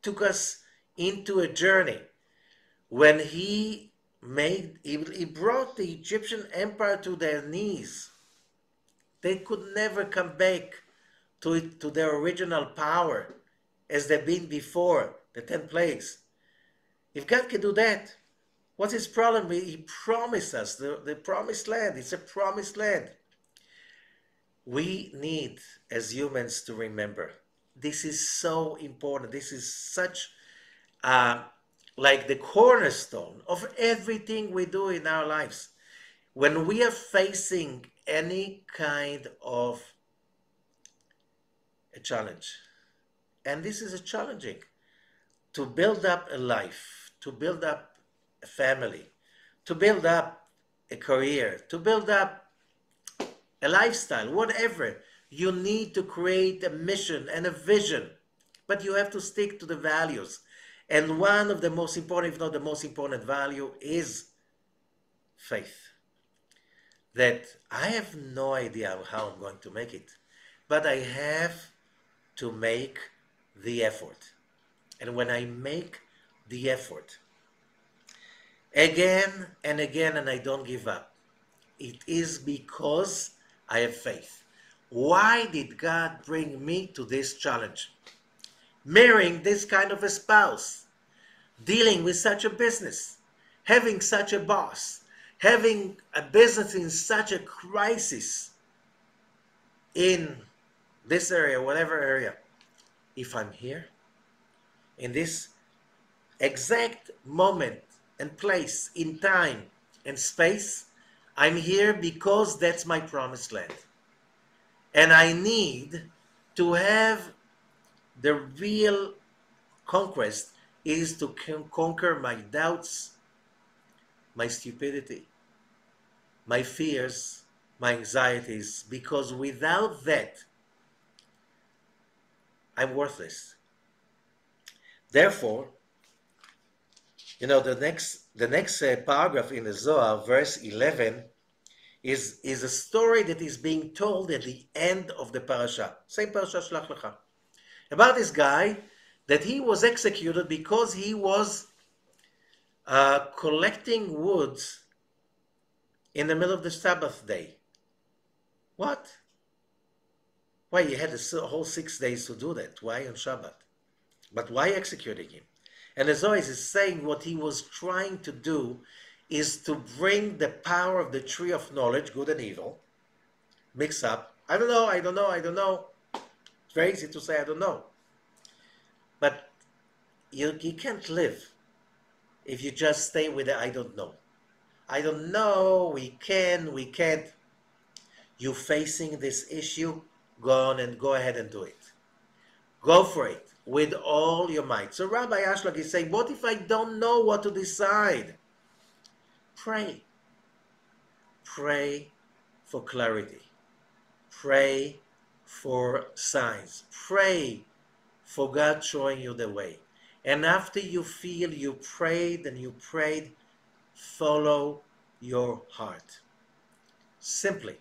took us into a journey when he brought the Egyptian empire to their knees, they could never come back to their original power as they've been before the 10 plagues. If God can do that, what's his problem? He promised us the promised land. It's a promised land. We need, as humans, to remember this is so important. This is such like the cornerstone of everything we do in our lives. When we are facing any kind of a challenge, and this is a challenging, to build up a life, to build up a family, to build up a career, to build up a lifestyle, whatever, you need to create a mission and a vision, but you have to stick to the values. And one of the most important, if not the most important value, is faith. That I have no idea how I'm going to make it, but I have to make the effort. And when I make the effort again and again and I don't give up, it is because I have faith. Why did God bring me to this challenge? Marrying this kind of a spouse, dealing with such a business, having such a boss, having a business in such a crisis in this area, whatever area. If I'm here, in this exact moment and place, in time and space, I'm here because that's my promised land. And I need to have the real conquest is to conquer my doubts, my stupidity, my fears, my anxieties, because without that, I'm worthless. Therefore, the next paragraph in the Zohar, verse 11, is a story that is being told at the end of the parasha. Same parasha, Shelah-Lekha. about this guy that he was executed because he was collecting woods in the middle of the Sabbath day. What? Why, he had a whole 6 days to do that. Why on Shabbat? But why executing him? And as always, is saying what he was trying to do is to bring the power of the tree of knowledge, good and evil, mix up. I don't know, I don't know, I don't know. It's very easy to say I don't know. But you can't live if you just stay with the I don't know. I don't know, we can't. You facing this issue, go on and go ahead and do it. Go for it with all your might. So Rabbi Ashlag is saying, what if I don't know what to decide? Pray. Pray for clarity. Pray for signs. Pray for God showing you the way. And after you feel you prayed and you prayed, follow your heart. Simply.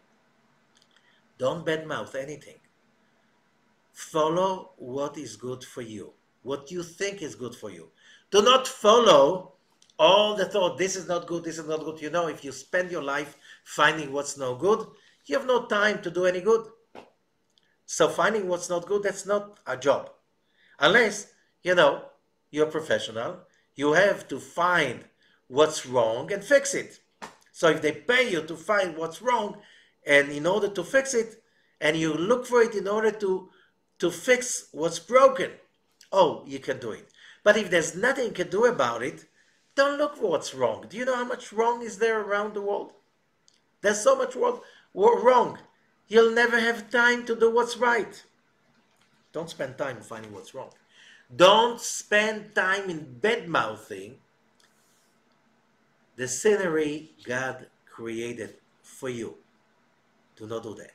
Don't badmouth anything. Follow what is good for you. What you think is good for you. Do not follow all the thought, this is not good, this is not good. You know, if you spend your life finding what's no good, you have no time to do any good. So finding what's not good, that's not a job. Unless, you know, you're a professional, you have to find what's wrong and fix it. So if they pay you to find what's wrong, and in order to fix it, and you look for it in order to fix what's broken, oh, you can do it. But if there's nothing you can do about it, don't look for what's wrong. Do you know how much wrong is there around the world? There's so much wrong. You'll never have time to do what's right. Don't spend time finding what's wrong. Don't spend time in bad-mouthing the scenery God created for you. Do not do that.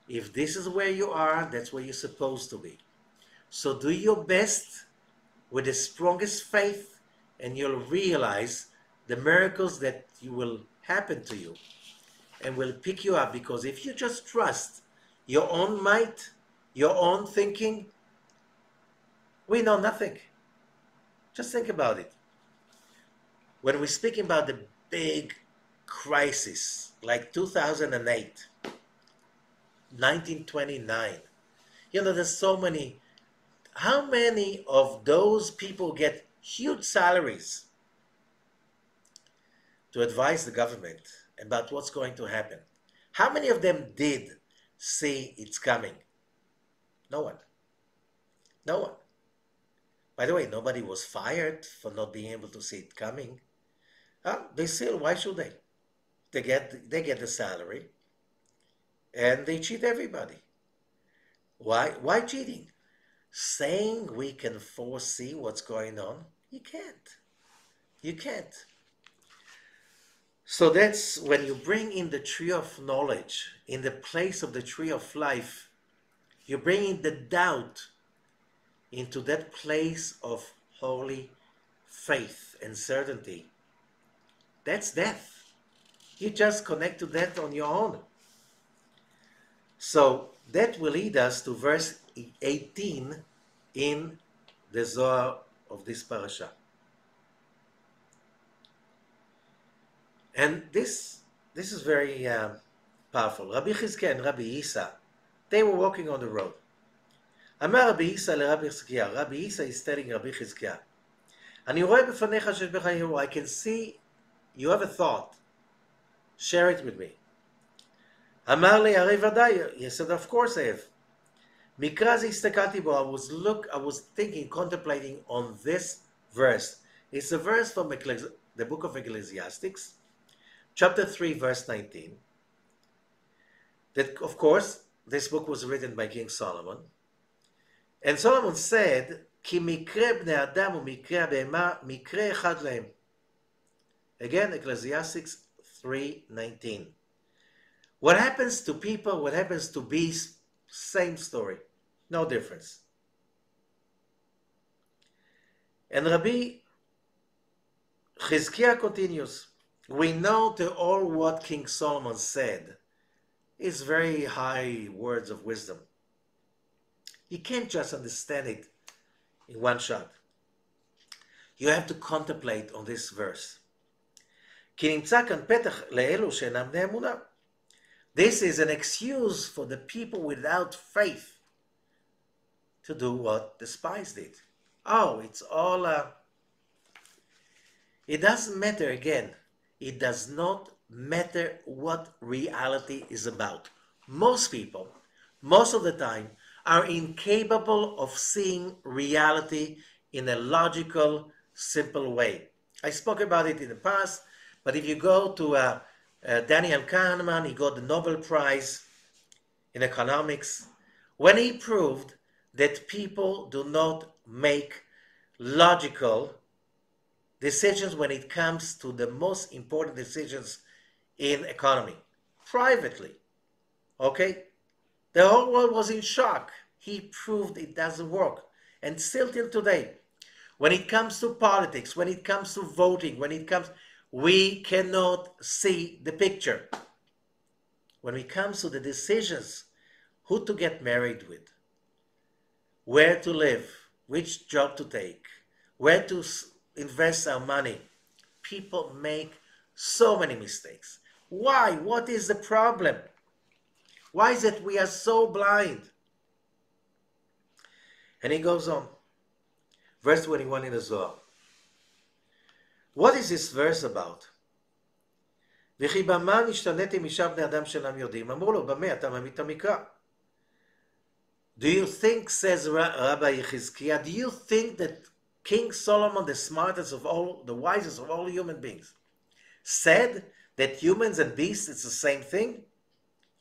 If this is where you are, that's where you're supposed to be. So do your best with the strongest faith, and you'll realize the miracles that will happen to you and will pick you up. Because if you just trust your own might, your own thinking, we know nothing. Just think about it. When we're speaking about the big crisis, like 2008, 1929, you know, there's so many. How many of those people get huge salaries to advise the government about what's going to happen? How many of them did see it's coming? No one. No one. By the way, nobody was fired for not being able to see it coming. They still, why should they? They get the salary and they cheat everybody. Why? Why cheating? Saying we can foresee what's going on, you can't. You can't. So that's when you bring in the tree of knowledge in the place of the tree of life, you bring in the doubt into that place of holy faith and certainty. That's death. You just connect to that on your own. So that will lead us to verse 18 in the Zohar of this parasha. And this is very powerful. Rabbi Chizkiah and Rabbi Isa, they were walking on the road. אמר רבי איסא לרבי חזקיה, רבי איסא is telling רבי חזקיה, אני רואה בפניך שיש בך יראה, I can see you have a thought, share it with me. אמר לי, הרי ודאי, he said, of course I have. מקרא זה הסתכלתי בו, I was thinking, contemplating on this verse. It's a verse from the book of Ecclesiastes, chapter 3, verse 19. That, of course, this book was written by King Solomon. And Solomon said, כי מקרה בני אדם ומקרה הבהמה, מקרה אחד להם. Again, Ecclesiastes 3:19. What happens to people, what happens to beasts, same story. No difference. And Rabbi Chizkiah continues, we know to all what King Solomon said is very high words of wisdom. You can't just understand it in one shot. You have to contemplate on this verse. כי נמצא כאן פתח לאלו שאינם בני אמונה. This is an excuse for the people without faith to do what the spies did. Oh, it's all it doesn't matter again. It does not matter what reality is about. Most people, most of the time, are incapable of seeing reality in a logical, simple way. I spoke about it in the past, but if you go to Daniel Kahneman, he got the Nobel Prize in economics when he proved that people do not make logical decisions when it comes to the most important decisions in economy, privately. Okay? The whole world was in shock. He proved it doesn't work. And still till today, when it comes to politics, when it comes to voting, we cannot see the picture. When it comes to the decisions, who to get married with, where to live, which job to take, where to invest our money, people make so many mistakes. Why? What is the problem? Why is it we are so blind? And he goes on. Verse 21 in the Zohar. What is this verse about? וכי במה נשתניתם משאר בני אדם שאינם יודעים? אמרו לו, במה אתה מעמיד את המקרא? Do you think, says Rabbi Yechizkiah, do you think that King Solomon, the smartest of all, the wisest of all human beings, said that humans and beasts is the same thing?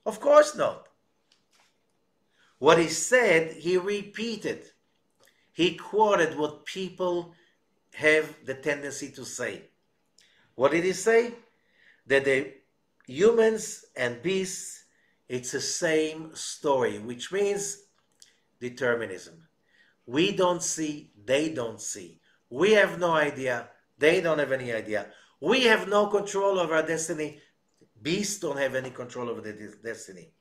Of course not. What he said, he repeated. He quoted what people have the tendency to say. What did he say? That the humans and beasts, it's the same story, which means determinism. We don't see, they don't see. We have no idea, they don't have any idea. We have no control over our destiny. Beasts don't have any control over their destiny.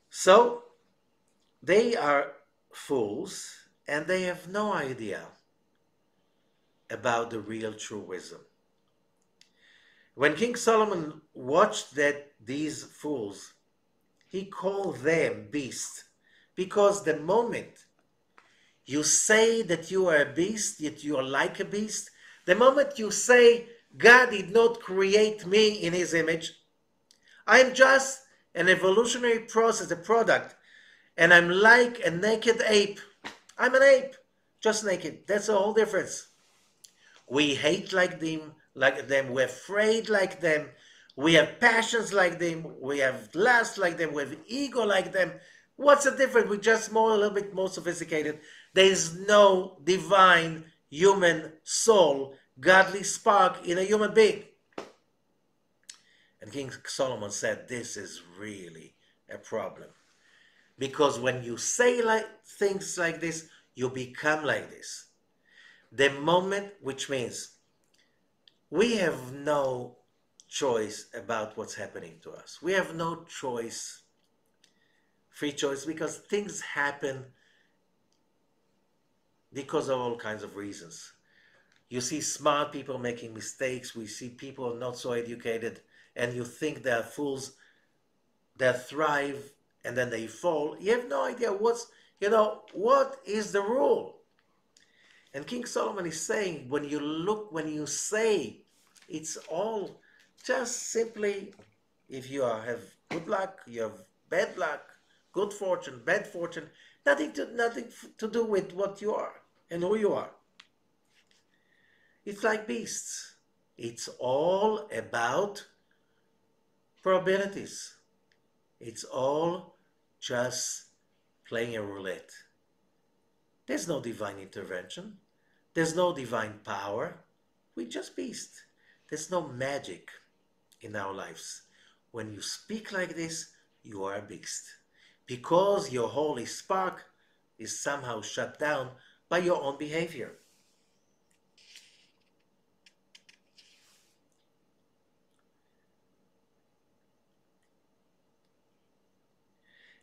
So, they are fools and they have no idea about the real true wisdom. When King Solomon watched these fools, he called them beasts, because the moment you say that you are a beast, that you are like a beast, the moment you say God did not create me in his image, I'm just an evolutionary process, a product, and I'm like a naked ape. I'm an ape, just naked. That's the whole difference. We hate like them, we're afraid like them, we have passions like them, we have lust like them, we have ego like them. What's the difference? We're just a little bit more sophisticated. There is no divine human soul, godly spark in a human being. And King Solomon said, this is really a problem. Because when you say things like this, you become like this. The moment, which means we have no choice about what's happening to us. We have no choice, free choice, because things happen because of all kinds of reasons. You see smart people making mistakes. We see people not so educated, and you think they're fools that thrive and then they fall. You have no idea what is the rule. And King Solomon is saying, when you say, it's all just simply, if you have good luck, you have bad luck, good fortune, bad fortune, nothing to do with what you are and who you are. It's like beasts. It's all about probabilities. It's all just playing a roulette. There's no divine intervention. There's no divine power. We're just beasts. There's no magic in our lives. When you speak like this, you are a beast. Because your holy spark is somehow shut down by your own behavior.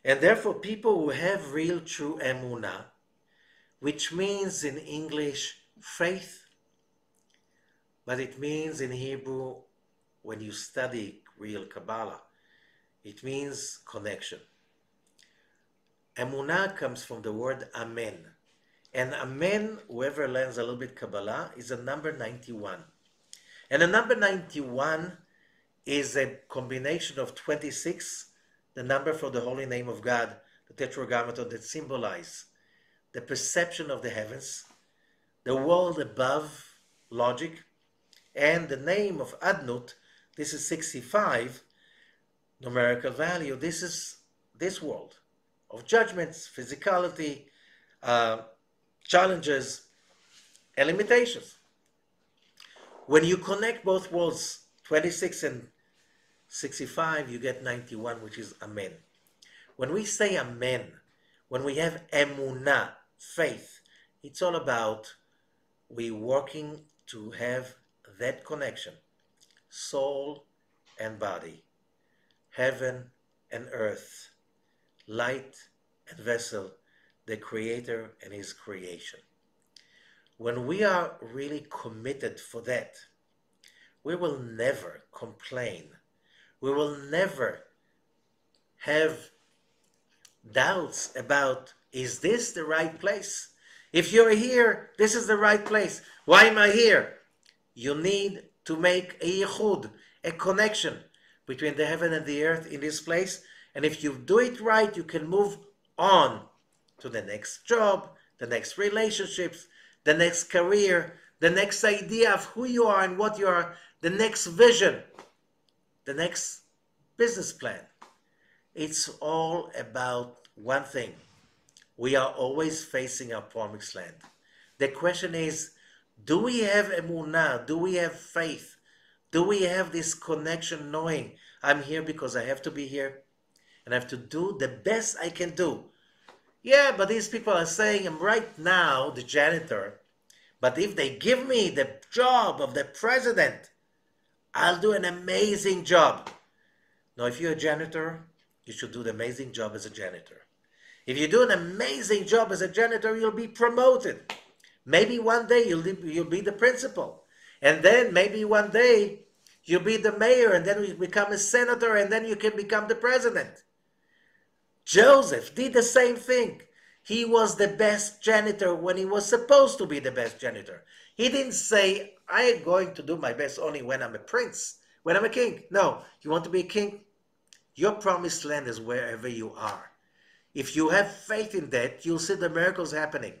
And therefore, people who have real true emunah, which means in English faith, but it means in Hebrew, when you study real Kabbalah, it means connection. Emunah comes from the word Amen. And Amen, whoever learns a little bit Kabbalah, is a number 91. And the number 91 is a combination of 26, the number for the holy name of God, the tetragrammaton that symbolize the perception of the heavens, the world above logic, and the name of Adnut. This is 65, numerical value. This is this world of judgments, physicality, challenges, and limitations. When you connect both worlds, 26 and 65, you get 91, which is Amen. When we say Amen, when we have Emunah, faith, it's all about we working to have that connection, soul and body, heaven and earth, light and vessel, the Creator and His creation. When we are really committed for that, we will never complain. We will never have doubts about, is this the right place? If you're here, this is the right place. Why am I here? You need to make a yichud, a connection between the heaven and the earth in this place. And if you do it right, you can move on to the next job, the next relationships, the next career, the next idea of who you are and what you are, the next vision, the next business plan. It's all about one thing. We are always facing our promised land. The question is, do we have emunah? Do we have faith? Do we have this connection knowing I'm here because I have to be here and I have to do the best I can do? Yeah, but these people are saying I'm right now the janitor, but if they give me the job of the president, I'll do an amazing job. Now, if you're a janitor, you should do the amazing job as a janitor. If you do an amazing job as a janitor, you'll be promoted. Maybe one day you'll be the principal. And then maybe one day you'll be the mayor, and then you become a senator, and then you can become the president. Joseph did the same thing. He was the best janitor when he was supposed to be the best janitor. He didn't say, I am going to do my best only when I'm a prince, when I'm a king. No, you want to be a king? Your promised land is wherever you are. If you have faith in that, you'll see the miracles happening.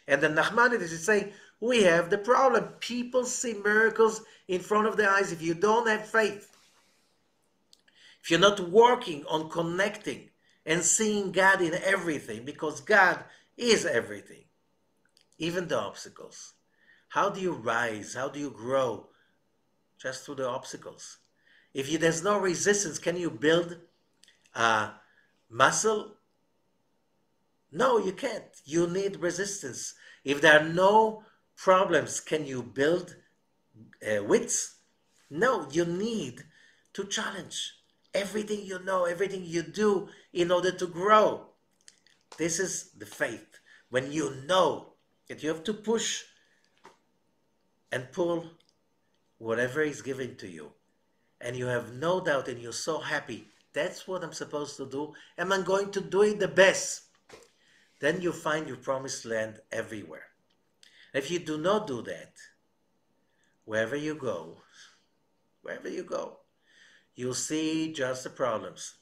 And the Nachmanides is saying, we have the problem. People see miracles in front of their eyes. If you don't have faith, if you're not working on connecting and seeing God in everything, because God is everything, even the obstacles. How do you rise? How do you grow? Just through the obstacles. If there's no resistance, can you build muscle? No, you can't. You need resistance. If there are no problems, can you build wits? No, you need to challenge everything you know, everything you do in order to grow. This is the faith. When you know that you have to push and pull whatever is given to you, and you have no doubt and you're so happy, that's what I'm supposed to do, and I'm going to do it the best. Then you find your promised land everywhere. If you do not do that, wherever you go, you'll see just the problems.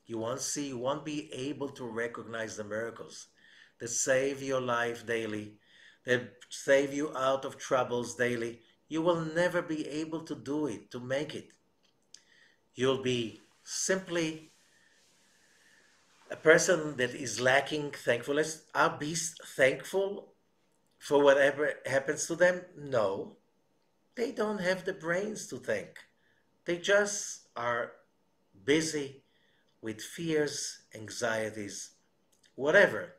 You won't be able to recognize the miracles that save your life daily, that save you out of troubles daily. You will never be able to do it, to make it. You'll be simply a person that is lacking thankfulness. Are beasts thankful for whatever happens to them? No. They don't have the brains to think. They just are busy with fears, anxieties, whatever,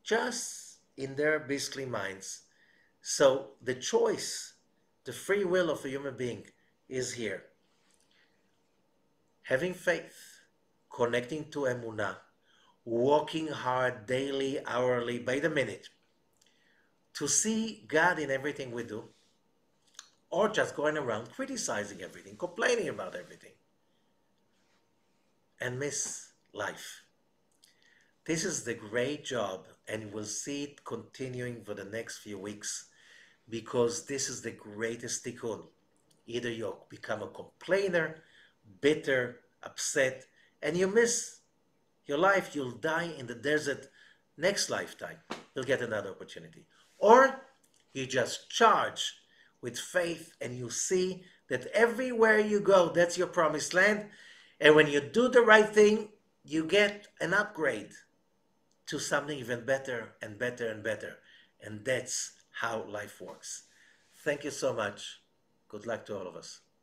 just in their beastly minds. So the choice, the free will of a human being is here. Having faith, connecting to emunah, working hard daily, hourly, by the minute, to see God in everything we do, or just going around criticizing everything, complaining about everything, and miss life. This is the great job, and we'll see it continuing for the next few weeks, because this is the greatest tikkun. Either you become a complainer, bitter, upset, and you miss your life, you'll die in the desert next lifetime. You'll get another opportunity. Or you just charge with faith and you see that everywhere you go, that's your promised land. And when you do the right thing, you get an upgrade to something even better and better and better. And that's how life works. Thank you so much. Good luck to all of us.